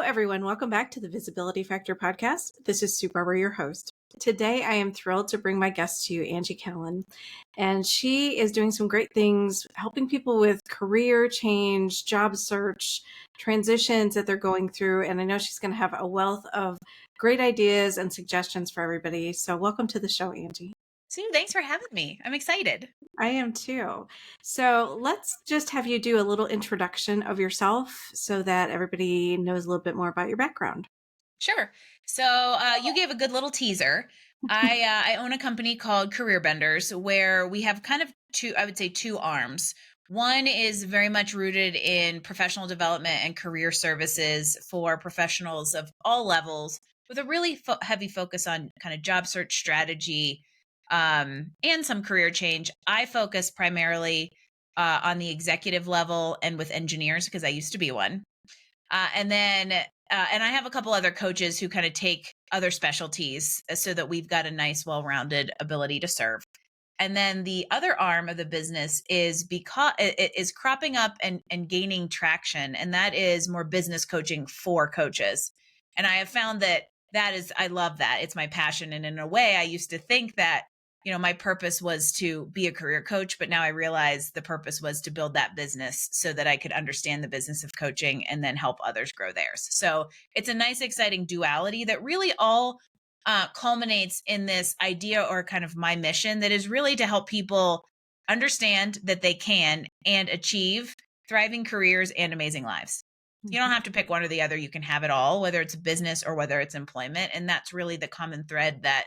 everyone. Welcome back to the Visibility Factor podcast. This is Sue Barber, your host. Today, I am thrilled to bring my guest to you, Angie Callen. And she is doing some great things, helping people with career change, job search, transitions that they're going through. And I know she's going to have a wealth of great ideas and suggestions for everybody. So welcome to the show, Angie. Sue, thanks for having me. I'm excited. I am too. So let's just have you do a little introduction of yourself so that everybody knows a little bit more about your background. Sure. So you gave a good little teaser. I own a company called Career Benders where we have kind of two arms. One is very much rooted in professional development and career services for professionals of all levels, with a really heavy focus on kind of job search strategy and some career change. I focus primarily on the executive level and with engineers because I used to be one. And I have a couple other coaches who kind of take other specialties so that we've got a nice, well-rounded ability to serve. And then the other arm of the business is it is cropping up and gaining traction. And that is more business coaching for coaches. And I have found I love that. It's my passion. And in a way, I used to think that, my purpose was to be a career coach, but now I realize the purpose was to build that business so that I could understand the business of coaching and then help others grow theirs. So it's a nice, exciting duality that really all culminates in this idea, or kind of my mission, that is really to help people understand that they can and achieve thriving careers and amazing lives. You don't have to pick one or the other. You can have it all, whether it's business or whether it's employment. And that's really the common thread that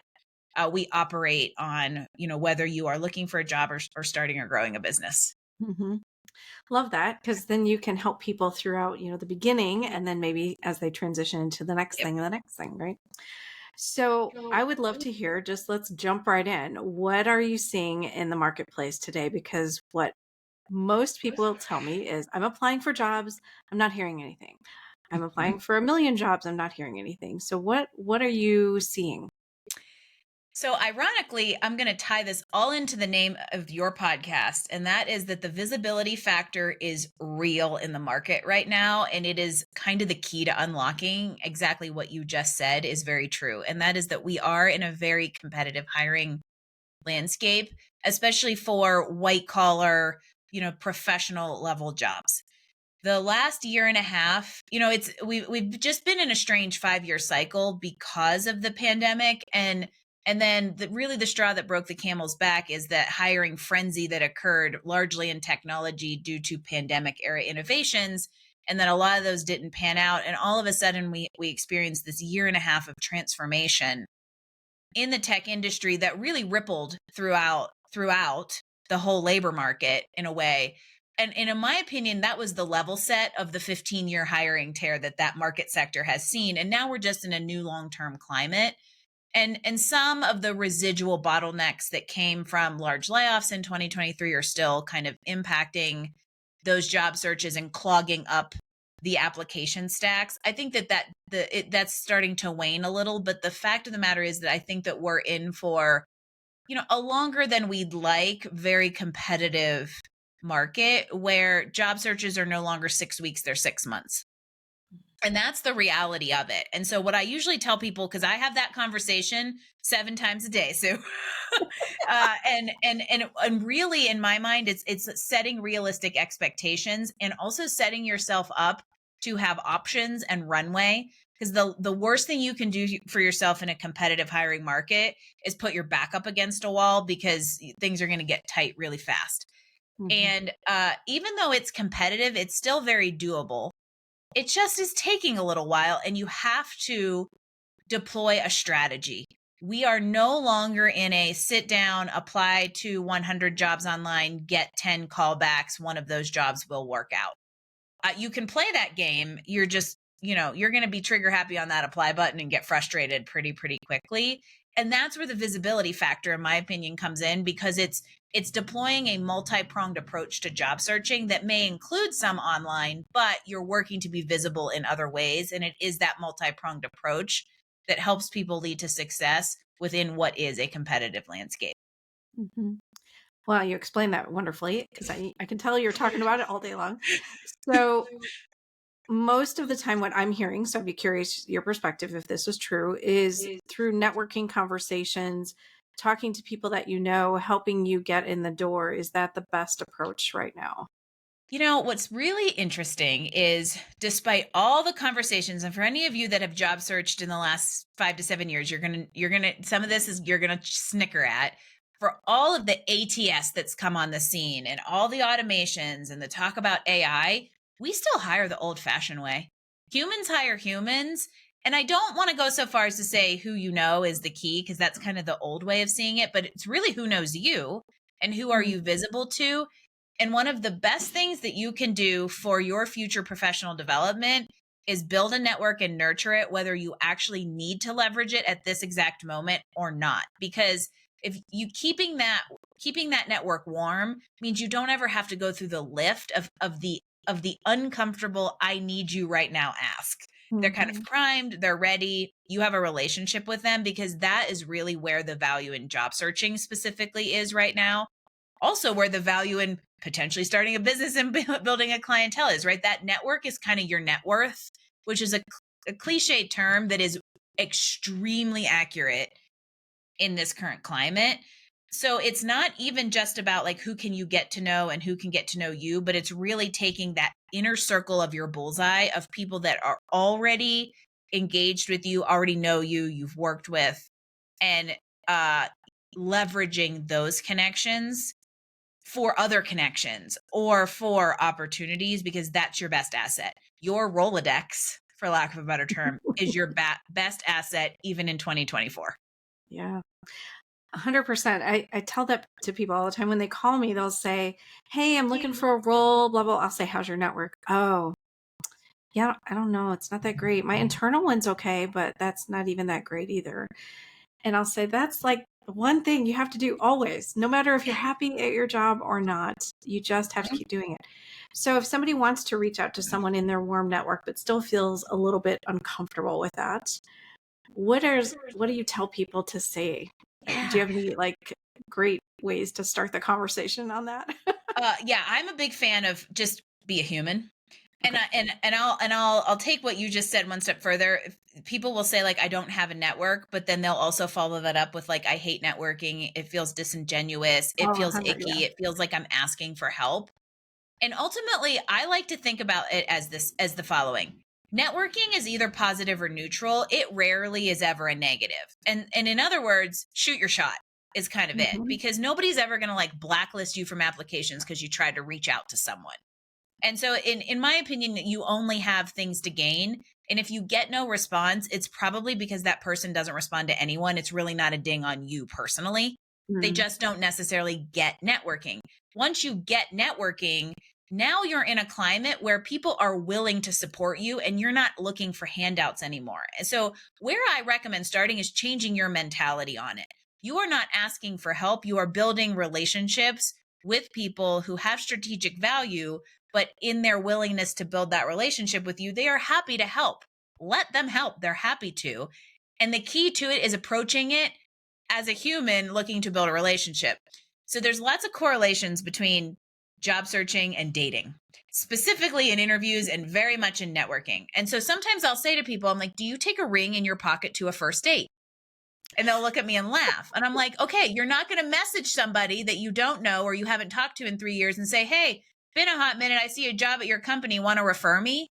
we operate on, whether you are looking for a job or starting or growing a business. Mm-hmm. Love that, because then you can help people throughout, the beginning, and then maybe as they transition into the next thing and the next thing, right? So I would love to hear, just let's jump right in. What are you seeing in the marketplace today? Because what most people will tell me is, I'm applying for jobs, I'm not hearing anything. I'm applying for 1 million jobs, I'm not hearing anything. So what are you seeing? So, ironically, I'm going to tie this all into the name of your podcast, and that is that the visibility factor is real in the market right now. And it is kind of the key to unlocking exactly what you just said is very true. And that is that we are in a very competitive hiring landscape, especially for white collar, professional level jobs. The last year and a half, we've just been in a strange 5-year cycle because of the pandemic. And then really the straw that broke the camel's back is that hiring frenzy that occurred largely in technology due to pandemic era innovations. And then a lot of those didn't pan out. And all of a sudden we experienced this year and a half of transformation in the tech industry that really rippled throughout the whole labor market in a way. And in my opinion, that was the level set of the 15-year hiring tear that market sector has seen. And now we're just in a new long-term climate. And some of the residual bottlenecks that came from large layoffs in 2023 are still kind of impacting those job searches and clogging up the application stacks. I think that's starting to wane a little, but the fact of the matter is that I think that we're in for, a longer than we'd like, very competitive market where job searches are no longer 6 weeks, they're 6 months. And that's the reality of it. And so what I usually tell people, because I have that conversation 7 times a day, so and really in my mind, it's setting realistic expectations and also setting yourself up to have options and runway. Because the worst thing you can do for yourself in a competitive hiring market is put your back up against a wall, because things are going to get tight really fast. Mm-hmm. And even though it's competitive, it's still very doable. It just is taking a little while, and you have to deploy a strategy. We are no longer in a sit down, apply to 100 jobs online, get 10 callbacks, one of those jobs will work out. You can play that game. You're just, you're going to be trigger happy on that apply button and get frustrated pretty quickly. And that's where the visibility factor, in my opinion, comes in, because it's deploying a multi-pronged approach to job searching that may include some online, but you're working to be visible in other ways. And it is that multi-pronged approach that helps people lead to success within what is a competitive landscape. Mm-hmm. Well, you explained that wonderfully, because I can tell you're talking about it all day long. So most of the time what I'm hearing, so I'd be curious your perspective if this is true, is through networking conversations, talking to people that you know, helping you get in the door. Is that the best approach right now? What's really interesting is despite all the conversations, and for any of you that have job searched in the last 5 to 7 years, some of this is you're gonna snicker at. For all of the ATS that's come on the scene and all the automations and the talk about AI, we still hire the old fashioned way. Humans hire humans. And I don't want to go so far as to say who you know is the key, because that's kind of the old way of seeing it, but it's really who knows you and who are Mhm. you visible to. And one of the best things that you can do for your future professional development is build a network and nurture it, whether you actually need to leverage it at this exact moment or not. Because if you keeping that network warm means you don't ever have to go through the lift of the uncomfortable I need you right now ask. They're kind of Mhm. primed, they're ready, you have a relationship with them, because that is really where the value in job searching specifically is right now. Also where the value in potentially starting a business and building a clientele is, right? That network is kind of your net worth, which is a cliche term that is extremely accurate in this current climate. So it's not even just about like who can you get to know and who can get to know you, but it's really taking that inner circle of your bullseye of people that are already engaged with you, already know you, you've worked with, and uh leveraging those connections for other connections or for opportunities, because that's your best asset. Your Rolodex, for lack of a better term, is your best asset even in 2024. Yeah. 100%. I tell that to people all the time when they call me, they'll say, "Hey, I'm looking for a role, blah, blah." I'll say, "How's your network?" "Oh, yeah, I don't know. It's not that great. My internal one's okay, but that's not even that great either." And I'll say, "That's like one thing you have to do always, no matter if you're happy at your job or not. You just have to keep doing it." So if somebody wants to reach out to someone in their warm network, but still feels a little bit uncomfortable with that, what do you tell people to say? Do you Yeah. have any like great ways to start the conversation on that? Yeah, I'm a big fan of just be a human. And Okay. I'll take what you just said one step further. People will say like I don't have a network, but then they'll also follow that up with like I hate networking. It feels disingenuous. Oh, It feels 100, yeah. icky. It feels like I'm asking for help. And ultimately, I like to think about it as the following. Networking is either positive or neutral. It rarely is ever a negative. And in other words, shoot your shot is kind of it, Mhm. because nobody's ever going to like blacklist you from applications because you tried to reach out to someone. And so in my opinion, you only have things to gain. And if you get no response, it's probably because that person doesn't respond to anyone. It's really not a ding on you personally. They Mm. just don't necessarily get networking. Once you get networking, now you're in a climate where people are willing to support you and you're not looking for handouts anymore. And so where I recommend starting is changing your mentality on it. You are not asking for help. You are building relationships with people who have strategic value, but in their willingness to build that relationship with you, they are happy to help. Let them help. They're happy to. And the key to it is approaching it as a human looking to build a relationship. So there's lots of correlations between job searching and dating, specifically in interviews and very much in networking. And so sometimes I'll say to people, I'm like, do you take a ring in your pocket to a first date? And they'll look at me and laugh. And I'm like, okay, you're not going to message somebody that you don't know or you haven't talked to in 3 years and say, hey, been a hot minute. I see a job at your company. Want to refer me?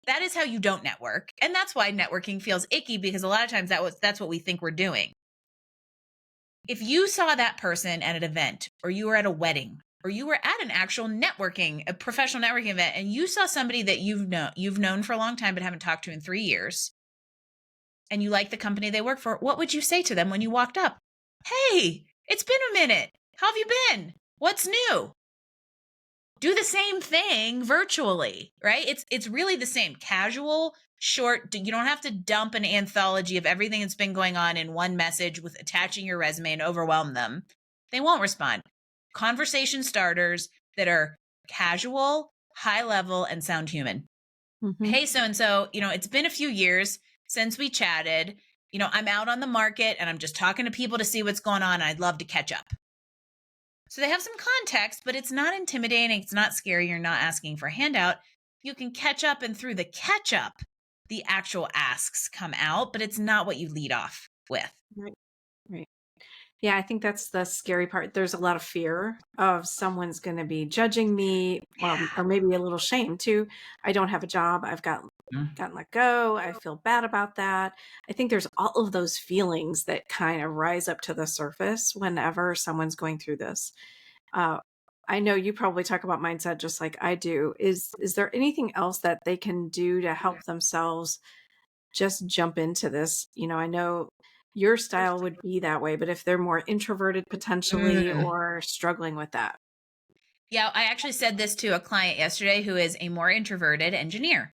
That is how you don't network. And that's why networking feels icky, because a lot of times that's what we think we're doing. If you saw that person at an event, or you were at a wedding, or you were at an actual networking, a professional networking event, and you saw somebody that you've known for a long time but haven't talked to in 3 years, and you like the company they work for, what would you say to them when you walked up? Hey, it's been a minute. How have you been? What's new? Do the same thing virtually, right? It's really the same. Casual, short, you don't have to dump an anthology of everything that's been going on in one message with attaching your resume and overwhelm them. They won't respond. Conversation starters that are casual, high level, and sound human. Mhm. Hey, so and so, it's been a few years since we chatted. I'm out on the market and I'm just talking to people to see what's going on. I'd love to catch up. So they have some context, but it's not intimidating. It's not scary. You're not asking for a handout. you can catch up, and through the catch up, the actual asks come out, but it's not what you lead off with. Right. Right. Yeah, I think that's the scary part. There's a lot of fear of someone's going to be judging me, Yeah. or maybe a little shame too. I don't have a job. I've gotten let go. I feel bad about that. I think there's all of those feelings that kind of rise up to the surface whenever someone's going through this. Uh, I know you probably talk about mindset just like I do. Is there anything else that they can do to help themselves just jump into this? I know your style would be that way, but if they're more introverted potentially Mm. or struggling with that. Yeah, I actually said this to a client yesterday who is a more introverted engineer.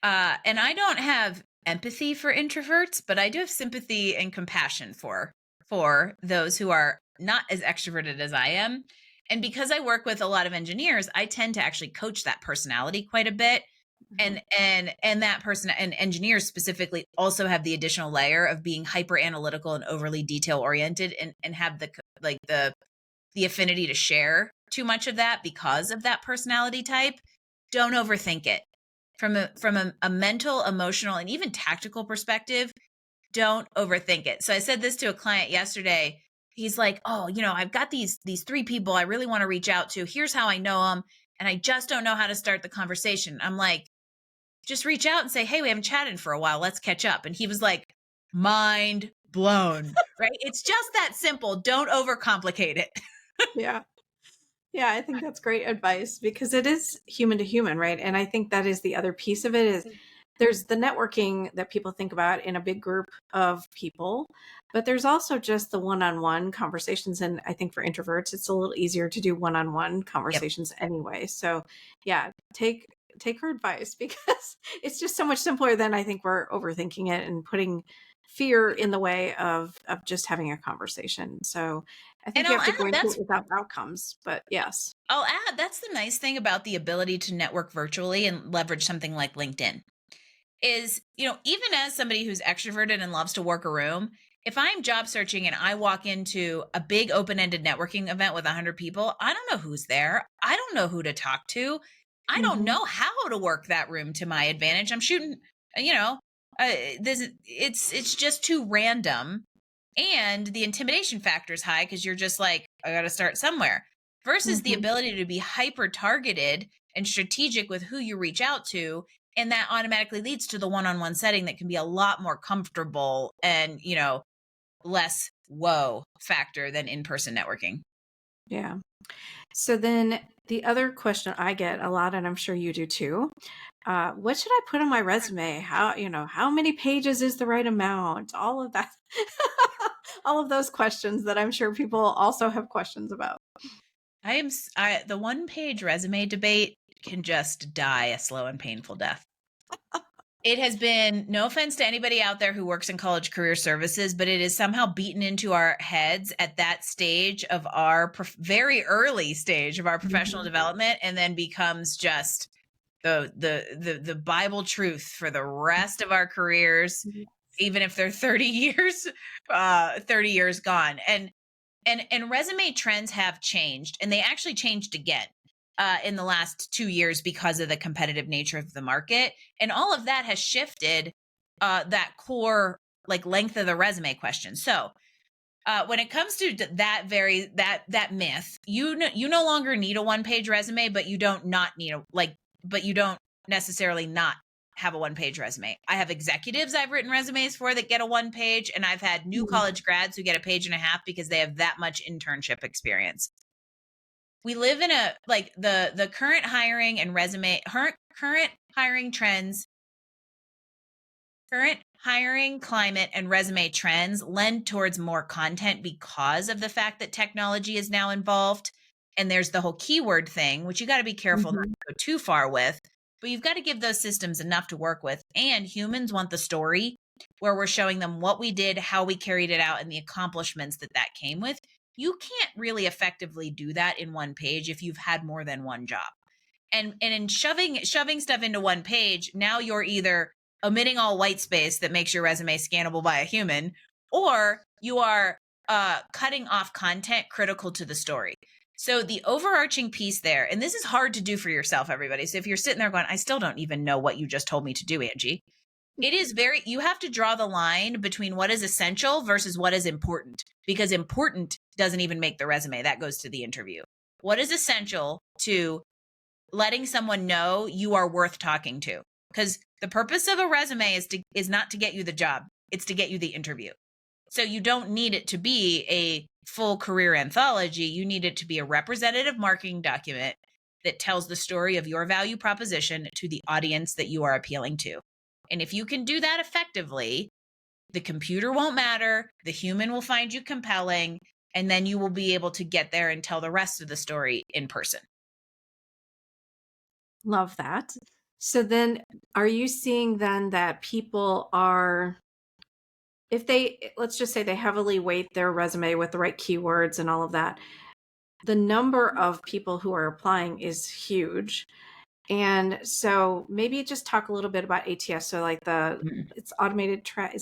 And I don't have empathy for introverts, but I do have sympathy and compassion for those who are not as extroverted as I am. And because I work with a lot of engineers, I tend to actually coach that personality quite a bit. Mhm. And that person, and engineers specifically, also have the additional layer of being hyper analytical and overly detail oriented, and have the affinity to share too much of that because of that personality type. Don't overthink it. From a mental, emotional, and even tactical perspective, don't overthink it. So I said this to a client yesterday. He's like, "Oh, I've got these three people I really want to reach out to. Here's how I know them, and I just don't know how to start the conversation." I'm like, "Just reach out and say, 'Hey, we haven't chatted for a while. Let's catch up.'" And he was like, "Mind blown." Right? It's just that simple. Don't overcomplicate it. Yeah. Yeah, I think that's great advice because it is human to human, right? And I think that is the other piece of it is there's the networking that people think about in a big group of people, but there's also just the one-on-one conversations. And I think for introverts, it's a little easier to do one-on-one Yep. conversations anyway. So yeah, take her advice because it's just so much simpler than I think we're overthinking it and putting fear in the way of just having a conversation. So I And think you I'll have to add, go into it without outcomes, but yes. that's the nice thing about the ability to network virtually and leverage something like LinkedIn is, even as somebody who's extroverted and loves to work a room, if I'm job searching and I walk into a big open-ended networking event with 100 people, I don't know who's there. I don't know who to talk to. I don't Mhm. know how to work that room to my advantage. I'm shooting, you know, this it's just too random, and the intimidation factor is high because you're just like, I got to start somewhere. Versus the Mhm. ability to be hyper targeted and strategic with who you reach out to, and that automatically leads to the one-on-one setting that can be a lot more comfortable and less whoa factor than in-person networking. Yeah. So then the other question I get a lot, and I'm sure you do too, what should I put on my resume? How many pages is the right amount? All of that. All of those questions that I'm sure people also have questions about. The one page resume debate can just die a slow and painful death. It has been, no offense to anybody out there who works in college career services, but it is somehow beaten into our heads at that stage of our very early stage of our professional Mhm. development, and then becomes just the Bible truth for the rest of our careers, Mhm. even if they're 30 years 30 years gone. And resume trends have changed, and they actually changed again in the last 2 years because of the competitive nature of the market, and all of that has shifted that core, like, length of the resume question. So when it comes to that myth, you no longer need a one page resume, but you don't not need but you don't necessarily not have a one page resume. I have executives I've written resumes for that get a one page, and I've had new Mhm. college grads who get a page and a half because they have that much internship experience. We live in a, like, the current hiring and resume current hiring trends Current hiring climate and resume trends lend towards more content because of the fact that technology is now involved. And there's the whole keyword thing, which you got to be careful not Mhm. to go too far with, but you've got to give those systems enough to work with. And humans want the story where we're showing them what we did, how we carried it out, and the accomplishments that came with. You can't really effectively do that in one page if you've had more than one job. And in shoving stuff into one page, now you're either omitting all white space that makes your resume scannable by a human, or you are cutting off content critical to the story. So the overarching piece there, and this is hard to do for yourself, everybody. So if you're sitting there going, I still don't even know what you just told me to do, Angie. It is you have to draw the line between what is essential versus what is important, because important doesn't even make the resume. That goes to the interview. What is essential to letting someone know you are worth talking to? Because the purpose of a resume is not to get you the job. It's to get you the interview. So you don't need it to be a full career anthology. You need it to be a representative marketing document that tells the story of your value proposition to the audience that you are appealing to. And if you can do that effectively, the computer won't matter, the human will find you compelling, and then you will be able to get there and tell the rest of the story in person. Love that. So then are you seeing then that people are, if they, let's just say they heavily weight their resume with the right keywords and all of that, the number of people who are applying is huge. And so maybe just talk a little bit about ATS. So like it's automated tracking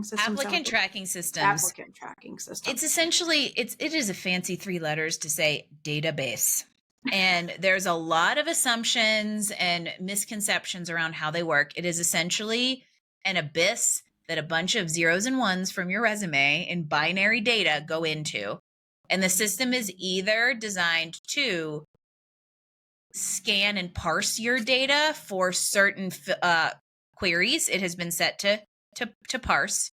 systems. Applicant tracking systems. Applicant tracking system. It's essentially, it is a fancy 3 letters to say database. And there's a lot of assumptions and misconceptions around how they work. It is essentially an abyss that a bunch of zeros and ones from your resume in binary data go into. And the system is either designed to scan and parse your data for certain queries. It has been set to parse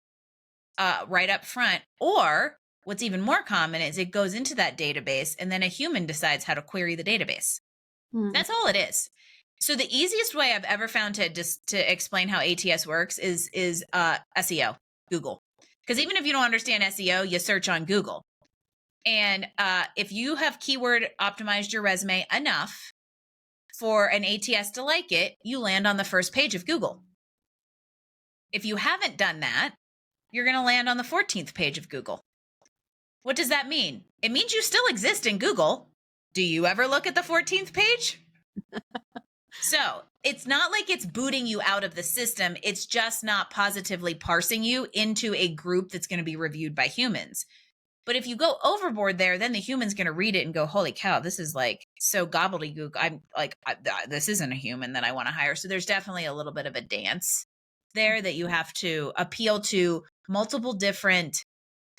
right up front. Or what's even more common is it goes into that database and then a human decides how to query the database. That's all it is. So the easiest way I've ever found to explain how ATS works is SEO, Google. Because even if you don't understand SEO, you search on Google. And if you have keyword optimized your resume enough for an ATS to like it, you land on the first page of Google. If you haven't done that, you're going to land on the 14th page of Google. What does that mean? It means you still exist in Google. Do you ever look at the 14th page? So it's not like it's booting you out of the system. It's just not positively parsing you into a group that's going to be reviewed by humans. But if you go overboard there, then the human's going to read it and go, holy cow, this is like so gobbledygook. I'm like, this isn't a human that I want to hire. So there's definitely a little bit of a dance there that you have to appeal to multiple different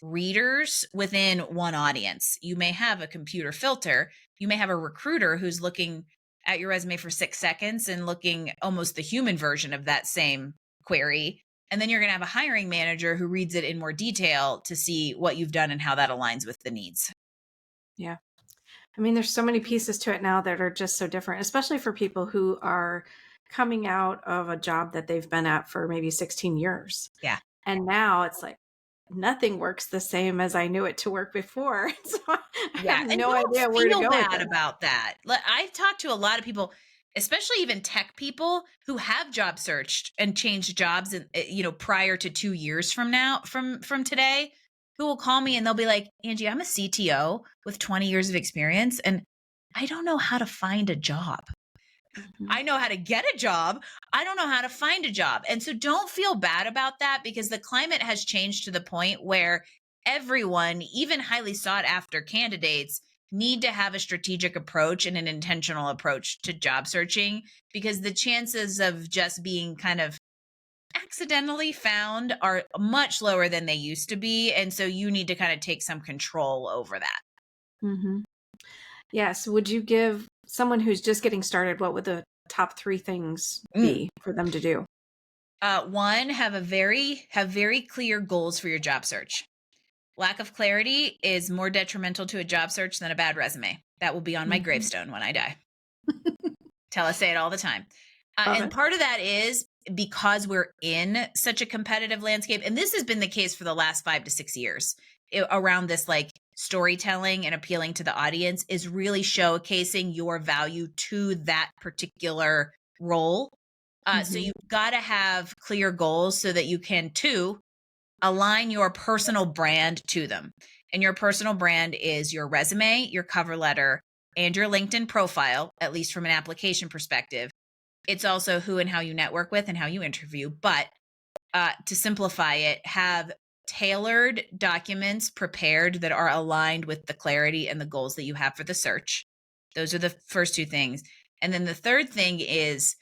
readers within one audience. You may have a computer filter. You may have a recruiter who's looking at your resume for 6 seconds and looking almost the human version of that same query. And then you're going to have a hiring manager who reads it in more detail to see what you've done and how that aligns with the needs. Yeah. I mean, there's so many pieces to it now that are just so different, especially for people who are coming out of a job that they've been at for maybe 16 years. Yeah. And now it's like, nothing works the same as I knew it to work before. So I have no idea where to go with bad it. about that. I've talked to a lot of people, especially even tech people who have job searched and changed jobs, prior to 2 years from today, who will call me and they'll be like, Angie, I'm a CTO with 20 years of experience and I don't know how to find a job. I know how to get a job. I don't know how to find a job. And so don't feel bad about that, because the climate has changed to the point where everyone, even highly sought after candidates, need to have a strategic approach and an intentional approach to job searching, because the chances of just being kind of accidentally found are much lower than they used to be. And so you need to kind of take some control over that. Mm-hmm. Yes. Would you give someone who's just getting started, what would the top 3 things be for them to do? One, have very clear goals for your job search. Lack of clarity is more detrimental to a job search than a bad resume. That will be on my gravestone when I die. Tell us, say it all the time. And part of that is because we're in such a competitive landscape. And this has been the case for the last 5 to 6 years around this, like, storytelling and appealing to the audience is really showcasing your value to that particular role. So you've got to have clear goals so that you can, too, align your personal brand to them. And your personal brand is your resume, your cover letter, and your LinkedIn profile, at least from an application perspective. It's also who and how you network with and how you interview. But to simplify it, have tailored documents prepared that are aligned with the clarity and the goals that you have for the search. Those are the first two things. And then the third thing is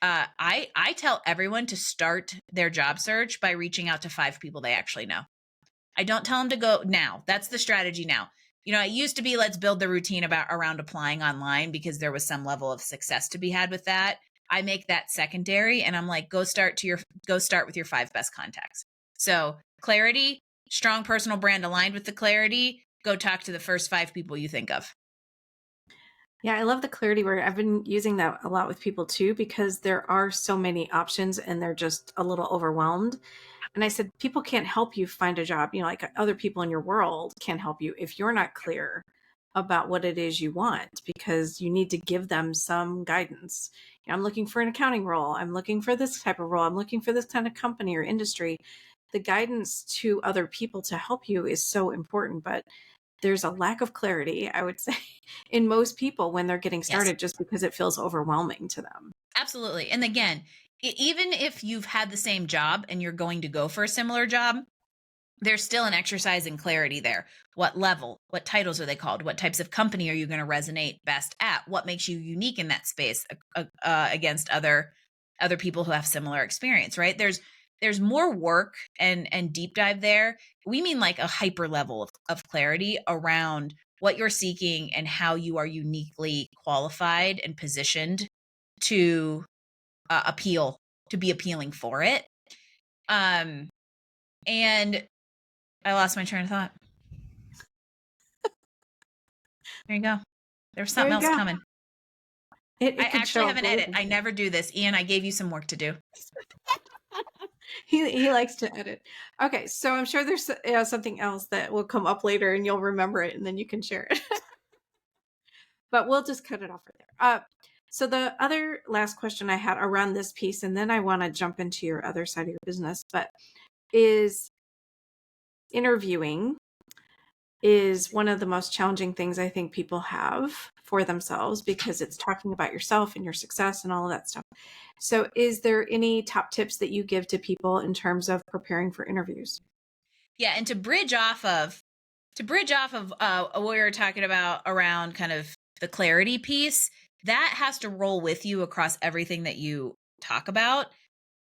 I tell everyone to start their job search by reaching out to 5 people they actually know. I don't tell them to go now. That's the strategy now. It used to be let's build the routine around applying online because there was some level of success to be had with that. I make that secondary and I'm like, go start with your 5 best contacts. So clarity, strong personal brand aligned with the clarity, go talk to the first 5 people you think of. Yeah, I love the clarity word. I've been using that a lot with people too, because there are so many options and they're just a little overwhelmed. And I said, people can't help you find a job. Like other people in your world can't help you if you're not clear about what it is you want, because you need to give them some guidance. I'm looking for an accounting role. I'm looking for this type of role. I'm looking for this kind of company or industry. The guidance to other people to help you is so important, but there's a lack of clarity, I would say, in most people when they're getting Yes, started, just because it feels overwhelming to them. absolutely. And again, even if you've had the same job and you're going to go for a similar job, there's still an exercise in clarity there. What level? What titles are they called? What types of company are you going to resonate best at? What makes you unique in that space against other people who have similar experience? Right? There's more work and deep dive there. We mean like a hyper level of clarity around what you're seeking and how you are uniquely qualified and positioned to be appealing for it. And I lost my train of thought. There you go. There's There something you else go. coming. It I could actually show have up an edit. later. I never do this. Ian, I gave you some work to do. He likes to edit. Okay, so I'm sure there's something else that will come up later and you'll remember it and then you can share it. But we'll just cut it off right there. So the other last question I had around this piece, and then I want to jump into your other side of your business, but is interviewing is one of the most challenging things I think people have for themselves, because it's talking about yourself and your success and all of that stuff. So is there any top tips that you give to people in terms of preparing for interviews? Yeah, and to bridge off of what we were talking about around kind of the clarity piece, that has to roll with you across everything that you talk about.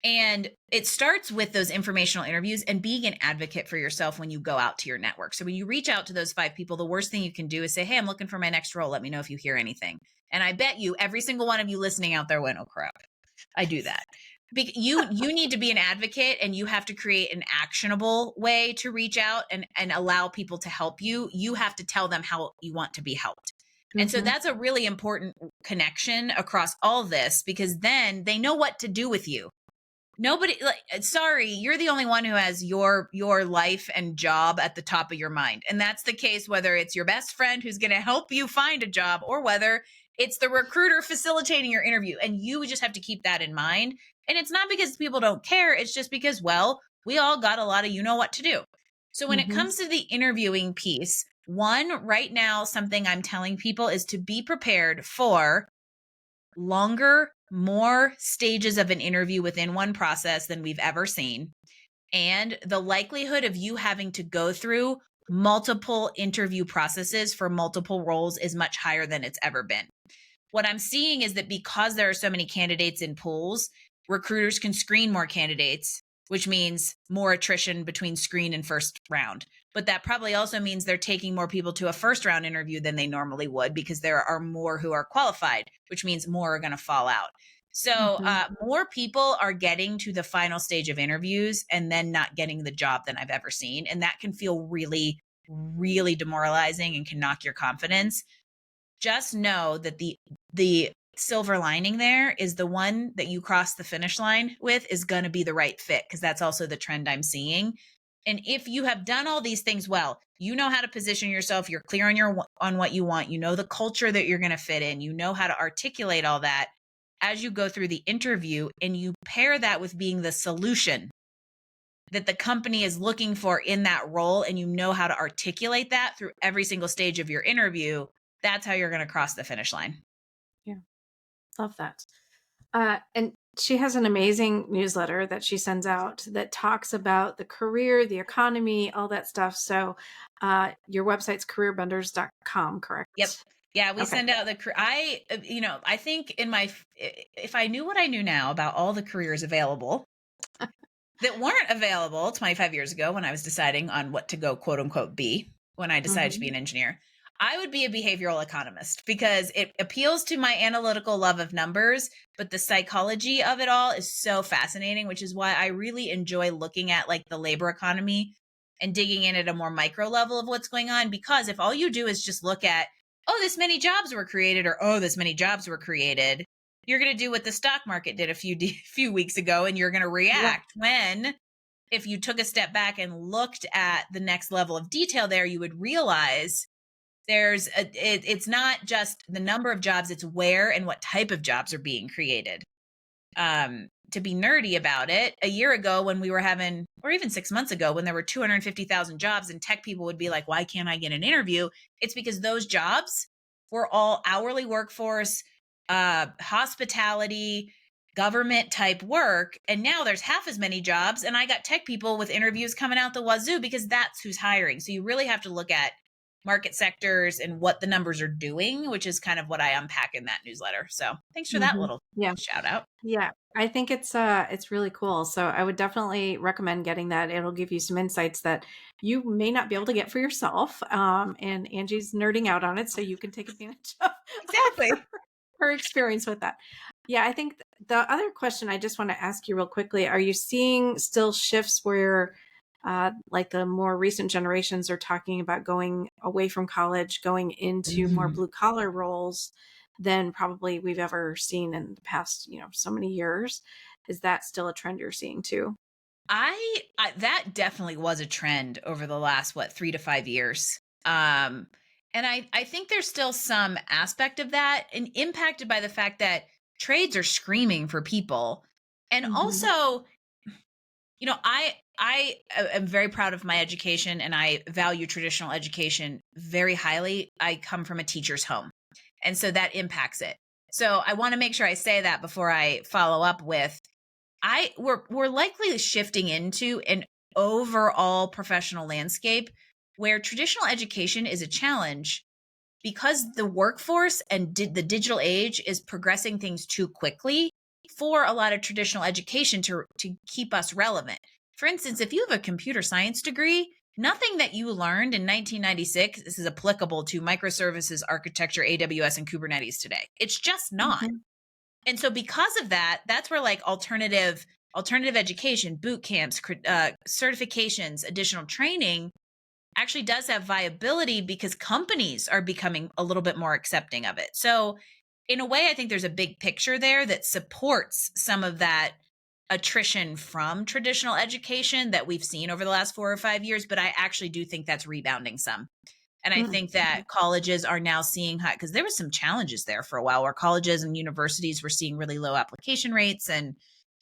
And it starts with those informational interviews and being an advocate for yourself when you go out to your network. So when you reach out to those 5 people, the worst thing you can do is say, hey, I'm looking for my next role. Let me know if you hear anything. And I bet you every single one of you listening out there went, oh crap, I do that. You need to be an advocate, and you have to create an actionable way to reach out and allow people to help you. You have to tell them how you want to be helped. And so that's a really important connection across all this, because then they know what to do with you. Nobody, sorry, you're the only one who has your life and job at the top of your mind. And that's the case whether it's your best friend who's going to help you find a job, or whether it's the recruiter facilitating your interview. And you just have to keep that in mind. And it's not because people don't care. It's just because, well, we all got a lot of what to do. So when it comes to the interviewing piece, one, right now, something I'm telling people is to be prepared for longer, more stages of an interview within one process than we've ever seen. And the likelihood of you having to go through multiple interview processes for multiple roles is much higher than it's ever been. What I'm seeing is that because there are so many candidates in pools, recruiters can screen more candidates, which means more attrition between screen and first round. But that probably also means they're taking more people to a first round interview than they normally would, because there are more who are qualified, which means more are going to fall out. So more people are getting to the final stage of interviews and then not getting the job than I've ever seen. And that can feel really, really demoralizing and can knock your confidence. Just know that the silver lining there is the one that you cross the finish line with is going to be the right fit, because that's also the trend I'm seeing. And if you have done all these things well, you know how to position yourself, you're clear on what you want, you know the culture that you're going to fit in, you know how to articulate all that as you go through the interview, and you pair that with being the solution that the company is looking for in that role, and you know how to articulate that through every single stage of your interview, that's how you're going to cross the finish line. Yeah, love that. And She has an amazing newsletter that she sends out that talks about the career, the economy, all that stuff. So, your website's careerbenders.com, Yep. correct? Yeah, we Okay. send out I think if I knew what I knew now about all the careers available that weren't available 25 years ago when I was deciding on what to go quote unquote be when I decided to be Mhm. an engineer, I would be a behavioral economist because it appeals to my analytical love of numbers, but the psychology of it all is so fascinating, which is why I really enjoy looking at like the labor economy and digging in at a more micro level of what's going on. Because if all you do is just look at, oh, this many jobs were created, or oh, this many jobs were created, you're going to do what the stock market did a few weeks ago, and you're going to Yeah. react. When if you took a step back and looked at the next level of detail there, you would realize it's not just the number of jobs, it's where and what type of jobs are being created. To be nerdy about it, a year ago when we were having, or even 6 months ago, when there were 250,000 jobs and tech people would be like, why can't I get an interview? It's because those jobs were all hourly workforce, hospitality, government type work. And now there's half as many jobs. And I got tech people with interviews coming out the wazoo because that's who's hiring. So you really have to look at market sectors and what the numbers are doing, which is kind of what I unpack in that newsletter. So thanks for that Mhm. little Yeah. shout out. Yeah, I think it's really cool. So I would definitely recommend getting that. It'll give you some insights that you may not be able to get for yourself. And Angie's nerding out on it, so you can take advantage of Exactly. her experience with that. Yeah, I think the other question I just want to ask you real quickly: are you seeing still shifts where, like the more recent generations are talking about going away from college, going into more Mm. blue collar roles than probably we've ever seen in the past, so many years? Is that still a trend you're seeing too? I that definitely was a trend over the last 3 to 5 years. Um and I think there's still some aspect of that and impacted by the fact that trades are screaming for people. And Hmm. also, I am very proud of my education and I value traditional education very highly. I come from a teacher's home. And so that impacts it. So I want to make sure I say that before I follow up with we're likely shifting into an overall professional landscape where traditional education is a challenge because the workforce and the digital age is progressing things too quickly for a lot of traditional education to keep us relevant. For instance, if you have a computer science degree, nothing that you learned in 1996 is applicable to microservices architecture, AWS, and Kubernetes today. It's just not. Hmm. And so because of that, that's where like alternative education, boot camps, certifications, additional training actually does have viability because companies are becoming a little bit more accepting of it. So in a way, I think there's a big picture there that supports some of that attrition from traditional education that we've seen over the last 4 or 5 years, but I actually do think that's rebounding some. And I think that colleges are now seeing how, because there was some challenges there for a while where colleges and universities were seeing really low application rates and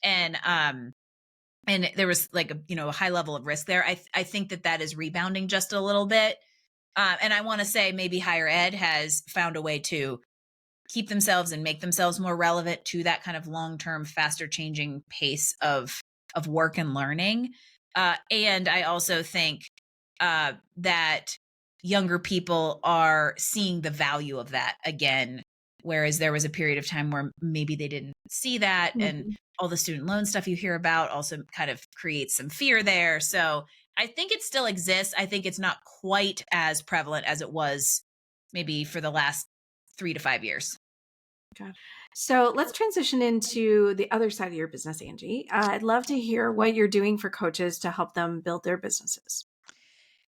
and there was like a high level of risk there. I think that is rebounding just a little bit. And I want to say maybe higher ed has found a way to keep themselves and make themselves more relevant to that kind of long-term, faster changing pace of work and learning. And I also think that younger people are seeing the value of that again, whereas there was a period of time where maybe they didn't see that, and Hmm. all the student loan stuff you hear about also kind of creates some fear there. So I think it still exists. I think it's not quite as prevalent as it was maybe for the last 3 to 5 years. Got it. So let's transition into the other side of your business, Angie. I'd love to hear what you're doing for coaches to help them build their businesses.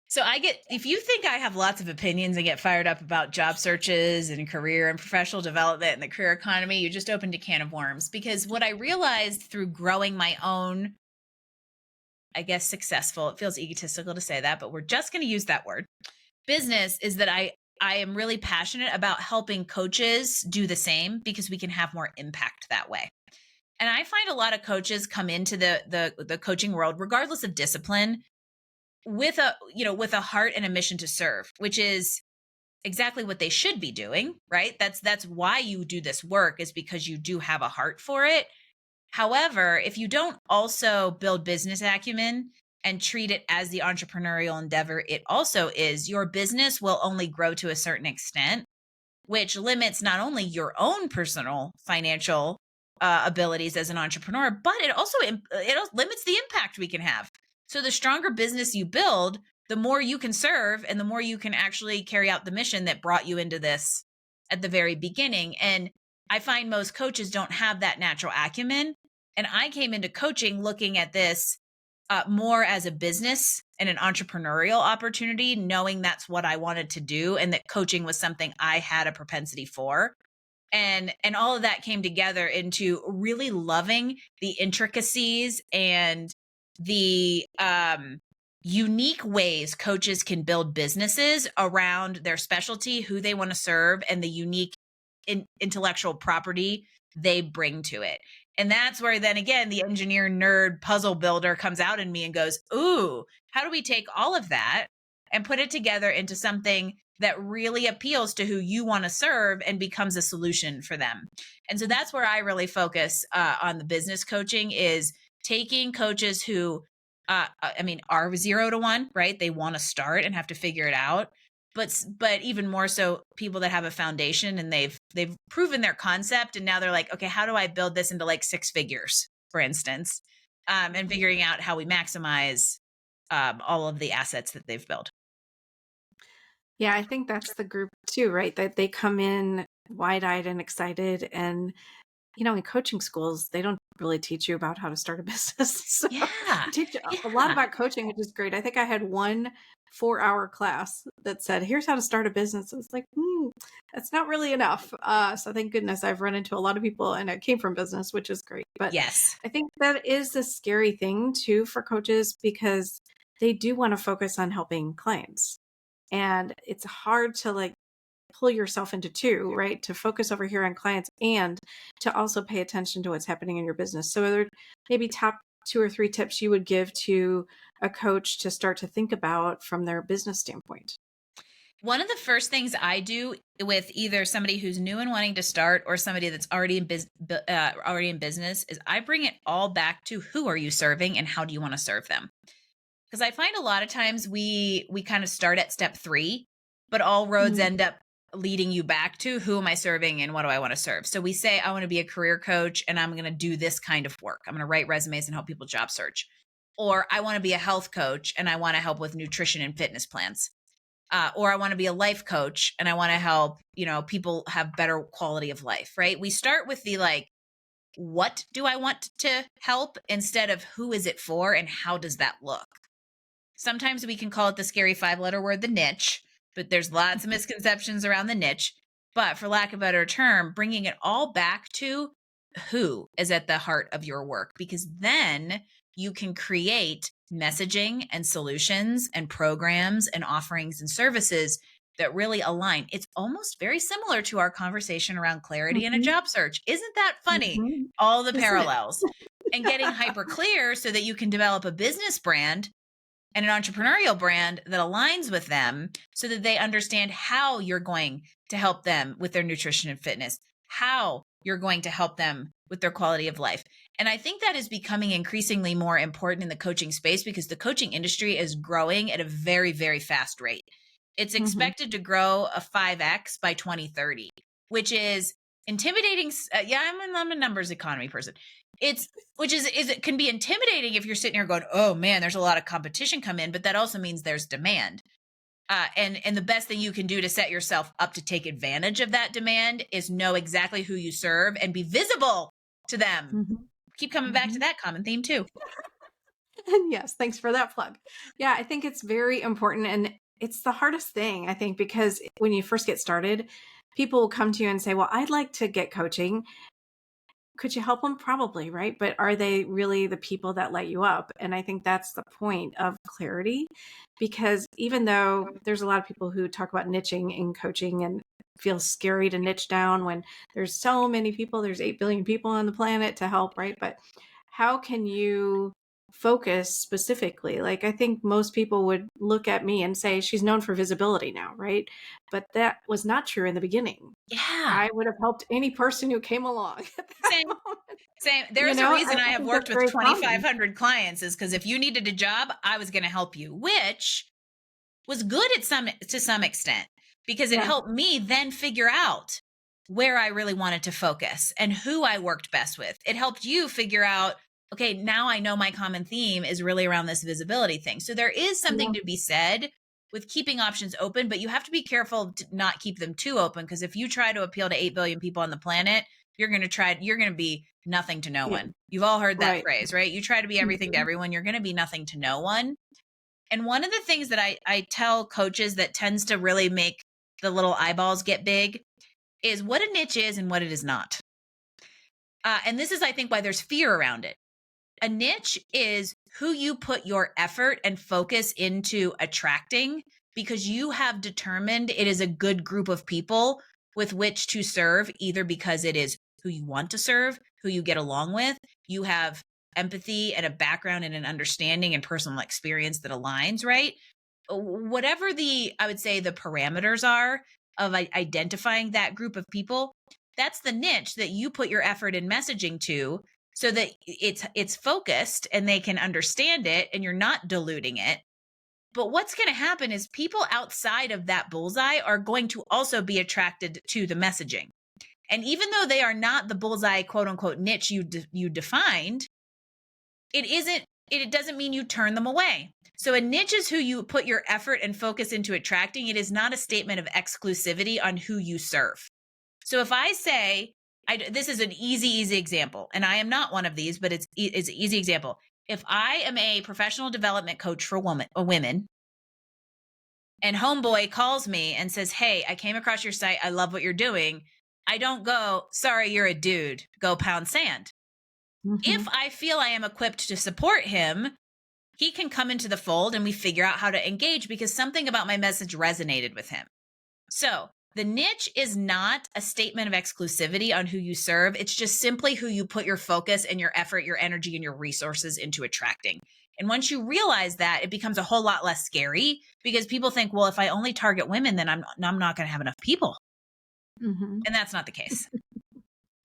So if you think I have lots of opinions and get fired up about job searches and career and professional development and the career economy, you just opened a can of worms. Because what I realized through growing my own, I guess, successful, it feels egotistical to say that, but we're just going to use that word, business, is that I am really passionate about helping coaches do the same because we can have more impact that way. And I find a lot of coaches come into the coaching world, regardless of discipline, with a heart and a mission to serve, which is exactly what they should be doing, right? That's why you do this work, is because you do have a heart for it. However, if you don't also build business acumen and treat it as the entrepreneurial endeavor it also is, your business will only grow to a certain extent, which limits not only your own personal financial abilities as an entrepreneur, but it also limits the impact we can have. So the stronger business you build, the more you can serve, and the more you can actually carry out the mission that brought you into this at the very beginning. And I find most coaches don't have that natural acumen. And I came into coaching looking at this more as a business and an entrepreneurial opportunity, knowing that's what I wanted to do and that coaching was something I had a propensity for. And all of that came together into really loving the intricacies and the unique ways coaches can build businesses around their specialty, who they want to serve, and the unique intellectual property they bring to it. And that's where then again the engineer nerd puzzle builder comes out in me and goes, "Ooh, how do we take all of that and put it together into something that really appeals to who you want to serve and becomes a solution for them?" And so that's where I really focus on the business coaching, is taking coaches who I mean, are 0 to 1, right? They want to start and have to figure it out. But even more so, people that have a foundation and they've proven their concept, and now they're like, okay, how do I build this into like 6 figures, for instance, and figuring out how we maximize all of the assets that they've built. Yeah, I think that's the group too, right? That they come in wide-eyed and excited. And in coaching schools, they don't really teach you about how to start a business. So Yeah, they teach you a lot yeah. about coaching, which is great. I think I had one 4-hour class that said, "Here's how to start a business." I was like, that's not really enough. So thank goodness I've run into a lot of people and it came from business, which is great. But Yes. I think that is a scary thing too for coaches, because they do want to focus on helping clients. And it's hard to like pull yourself into two, right? To focus over here on clients and to also pay attention to what's happening in your business. So, are there maybe top 2 or 3 tips you would give to a coach to start to think about from their business standpoint? One of the first things I do with either somebody who's new and wanting to start or somebody that's already in business is I bring it all back to who are you serving and how do you want to serve them? Because I find a lot of times we kind of start at step 3, but all roads Mm-hmm. end up leading you back to who am I serving and what do I want to serve? So we say I want to be a career coach and I'm going to do this kind of work. I'm going to write resumes and help people job search. Or I want to be a health coach and I want to help with nutrition and fitness plans. Or I want to be a life coach and I want to help, people have better quality of life, right? We start with the like, what do I want to help instead of who is it for and how does that look? Sometimes we can call it the scary 5-letter word, the niche, but there's lots of misconceptions around the niche. But for lack of a better term, bringing it all back to who is at the heart of your work, because then you can create messaging and solutions and programs and offerings and services that really align. It's almost very similar to our conversation around clarity in a Mm-hmm. job search. Isn't that funny? Mm-hmm. All the Isn't it? parallels and getting hyper clear so that you can develop a business brand and an entrepreneurial brand that aligns with them so that they understand how you're going to help them with their nutrition and fitness, how you're going to help them with their quality of life. And I think that is becoming increasingly more important in the coaching space because the coaching industry is growing at a very, very fast rate. It's Mm-hmm. expected to grow a 5x by 2030, which is intimidating. Yeah, I'm a numbers economy person. It's which is it can be intimidating if you're sitting here going, "Oh man, there's a lot of competition come in," but that also means there's demand. And the best thing you can do to set yourself up to take advantage of that demand is know exactly who you serve and be visible to them. Mm-hmm. Keep coming back to Mm-hmm. that common theme too. And yes, thanks for that plug. Yeah, I think it's very important. And it's the hardest thing, I think, because when you first get started, people will come to you and say, "Well, I'd like to get coaching. Could you help them?" Probably, right? But are they really the people that light you up? And I think that's the point of clarity, because even though there's a lot of people who talk about niching in coaching and feel scary to niche down when there's so many people, there's 8 billion people on the planet to help, right? But how can you focus specifically. Like, I think most people would look at me and say, she's known for visibility now, right? But that was not true in the beginning. Yeah. I would have helped any person who came along at that Same. moment. Same. You There's a know, reason I I have think worked that's with very common. 2,500 clients is because if you needed a job, I was going to help you, which was good to some extent because it Yeah. helped me then figure out where I really wanted to focus and who I worked best with. It helped you figure out, okay, now I know my common theme is really around this visibility thing. So there is something Yeah. to be said with keeping options open, but you have to be careful to not keep them too open because if you try to appeal to 8 billion people on the planet, you're going to be nothing to no Yeah. one. You've all heard that Right. phrase, right? You try to be everything to Mhm. everyone, you're going to be nothing to no one. And one of the things that I tell coaches that tends to really make the little eyeballs get big is what a niche is and what it is not. And this is, I think, why there's fear around it. A niche is who you put your effort and focus into attracting because you have determined it is a good group of people with which to serve, either because it is who you want to serve, who you get along with, you have empathy and a background and an understanding and personal experience that aligns, right? Whatever I would say the parameters are of identifying that group of people, that's the niche that you put your effort and messaging to so that it's focused and they can understand it and you're not diluting it. But what's going to happen is people outside of that bullseye are going to also be attracted to the messaging. And even though they are not the bullseye quote unquote niche you defined, it doesn't mean you turn them away. So a niche is who you put your effort and focus into attracting. It is not a statement of exclusivity on who you serve. So if I say, this is an easy example, and I am not one of these, but it's an easy example. If I am a professional development coach for women, and homeboy calls me and says, hey, I came across your site. I love what you're doing. I don't go, sorry, you're a dude. Go pound sand. If Mhm. I feel I am equipped to support him, he can come into the fold and we figure out how to engage because something about my message resonated with him. So the niche is not a statement of exclusivity on who you serve. It's just simply who you put your focus and your effort, your energy, and your resources into attracting. And once you realize that, it becomes a whole lot less scary because people think, well, if I only target women, then I'm not going to have enough people. Mhm. And that's not the case.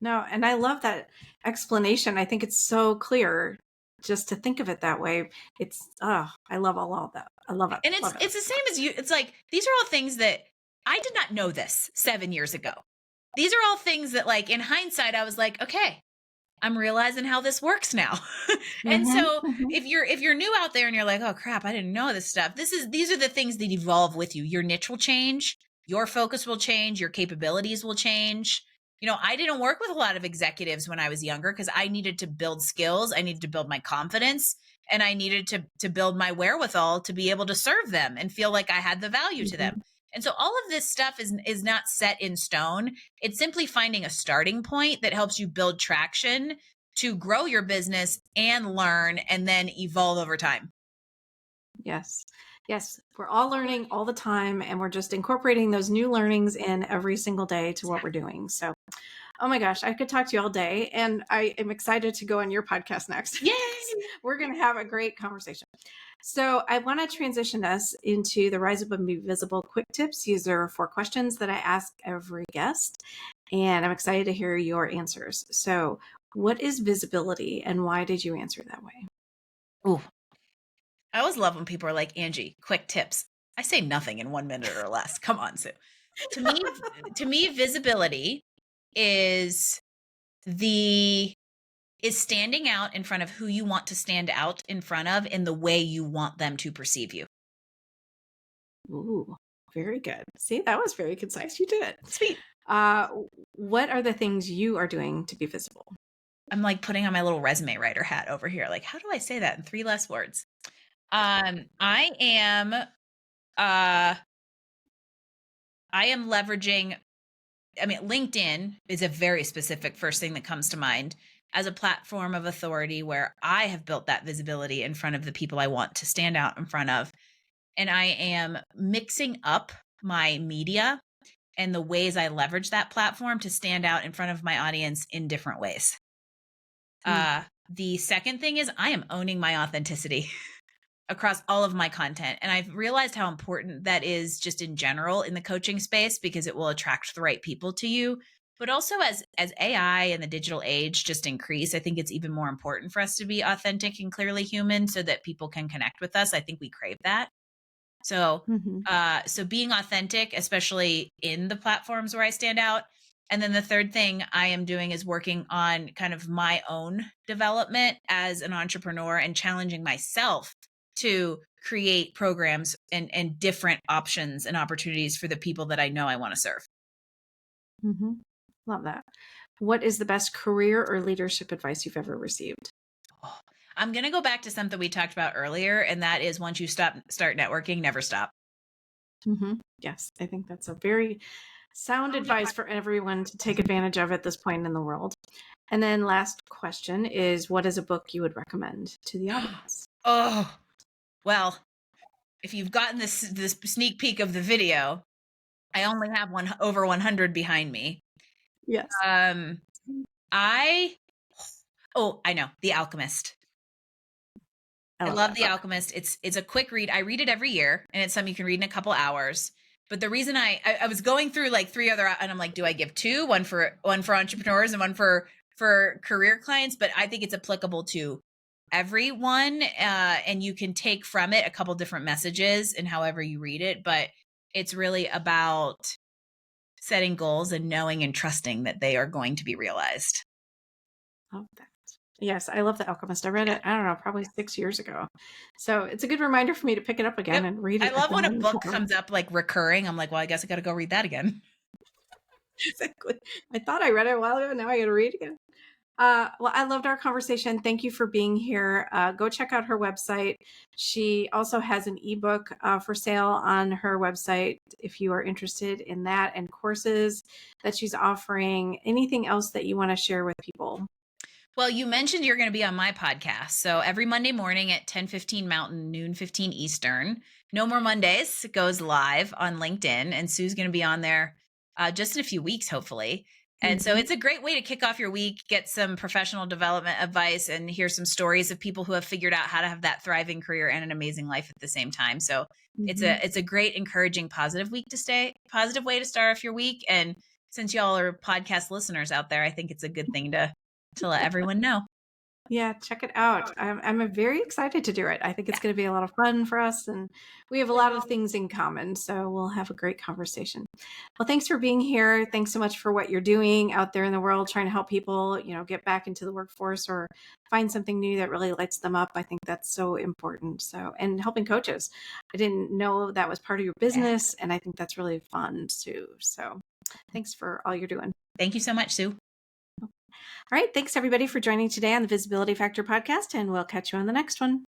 No, and I love that explanation. I think it's so clear just to think of it that way. It's I love all of that. I love it. And Love it. it's the same as you. It's like, these are all things that I did not know this 7 years ago. These are all things that, like, in hindsight, I was like, okay, I'm realizing how this works now. And Mhm. so Mhm. if you're new out there and you're like, oh crap, I didn't know this stuff. These are the things that evolve with you. Your niche will change, your focus will change, your capabilities will change. I didn't work with a lot of executives when I was younger because I needed to build skills, I needed to build my confidence, and I needed to build my wherewithal to be able to serve them and feel like I had the value to them. Mhm. And so all of this stuff is not set in stone. It's simply finding a starting point that helps you build traction to grow your business and learn and then evolve over time. Yes. Yes. We're all learning all the time, and we're just incorporating those new learnings in every single day to what we're doing. So, oh my gosh, I could talk to you all day, and I am excited to go on your podcast next because Yay! we're going to have a great conversation. So, I want to transition us into the Rise Up and Be Visible quick tips. These are 4 questions that I ask every guest, and I'm excited to hear your answers. So, what is visibility, and why did you answer that way? Ooh, I always love when people are like, Angie, quick tips. I say nothing in 1 minute or less. Come on, Sue. To me, visibility is the is standing out in front of who you want to stand out in front of in the way you want them to perceive you. Ooh, very good. See, that was very concise. You did it. Sweet. Uh, what are the things you are doing to be visible? I'm like putting on my little resume writer hat over here. Like, how do I say that in 3 less words? I am I am leveraging, I mean, LinkedIn is a very specific first thing that comes to mind as a platform of authority where I have built that visibility in front of the people I want to stand out in front of. And I am mixing up my media and the ways I leverage that platform to stand out in front of my audience in different ways. Mm, The second thing is I am owning my authenticity across all of my content. And I've realized how important that is just in general in the coaching space because it will attract the right people to you. But also as AI and the digital age just increase, I think it's even more important for us to be authentic and clearly human so that people can connect with us. I think we crave that. So Mhm. so being authentic, especially in the platforms where I stand out. And then the third thing I am doing is working on kind of my own development as an entrepreneur and challenging myself to create programs and different options and opportunities for the people that I know I want to serve. Mhm. Love that. What is the best career or leadership advice you've ever received? Oh, I'm going to go back to something we talked about earlier, and that is once you start networking, never stop. Yes, I think that's a very sound advice for everyone to take advantage of at this point in the world. And then last question is, what is a book you would recommend to the audience? Oh, well, if you've gotten this sneak peek of the video, I only have one over 100 behind me. Yes. Um, I I know, The Alchemist. I I love love that The book. Alchemist. It's a quick read. I read it every year, and it's something you can read in a couple hours. But the reason I was going through like three other, and I'm like, do I give two? One for entrepreneurs and one for career clients. But I think it's applicable to everyone, and you can take from it a couple different messages and however you read it. But it's really about setting goals and knowing and trusting that they are going to be realized. Love that. Yes, I love The Alchemist. I read Yeah. it, I don't know, probably 6 years ago. So it's a good reminder for me to pick it up again Yep. and read I it love when a again. book comes up like recurring. I'm like, well, I guess I got to go read that again. Exactly. I thought I read it a while ago. Now I got to read it again. Well, I loved our conversation. Thank you for being here. Go check out her website. She also has an ebook for sale on her website if you are interested in that, and courses that she's offering. Anything else that you want to share with people? Well, you mentioned you're going to be on my podcast. So every Monday morning at 10:15 Mountain, noon 15 Eastern. No More Mondays goes live on LinkedIn, and Sue's going to be on there just in a few weeks, hopefully. And so Mhm. it's a great way to kick off your week, get some professional development advice, and hear some stories of people who have figured out how to have that thriving career and an amazing life at the same time. So Mhm. it's a great, encouraging, positive way to start off your week. And since y'all are podcast listeners out there, I think it's a good thing to let everyone know. Yeah, check it out. I'm very excited to do it. I think it's Yeah. going to be a lot of fun for us, and we have a lot of things in common. So we'll have a great conversation. Well, thanks for being here. Thanks so much for what you're doing out there in the world, trying to help people, get back into the workforce or find something new that really lights them up. I think that's so important. So, and helping coaches. I didn't know that was part of your Yeah. business, and I think that's really fun too. So, thanks for all you're doing. Thank you so much, Sue. All right. Thanks everybody for joining today on the Visibility Factor podcast, and we'll catch you on the next one.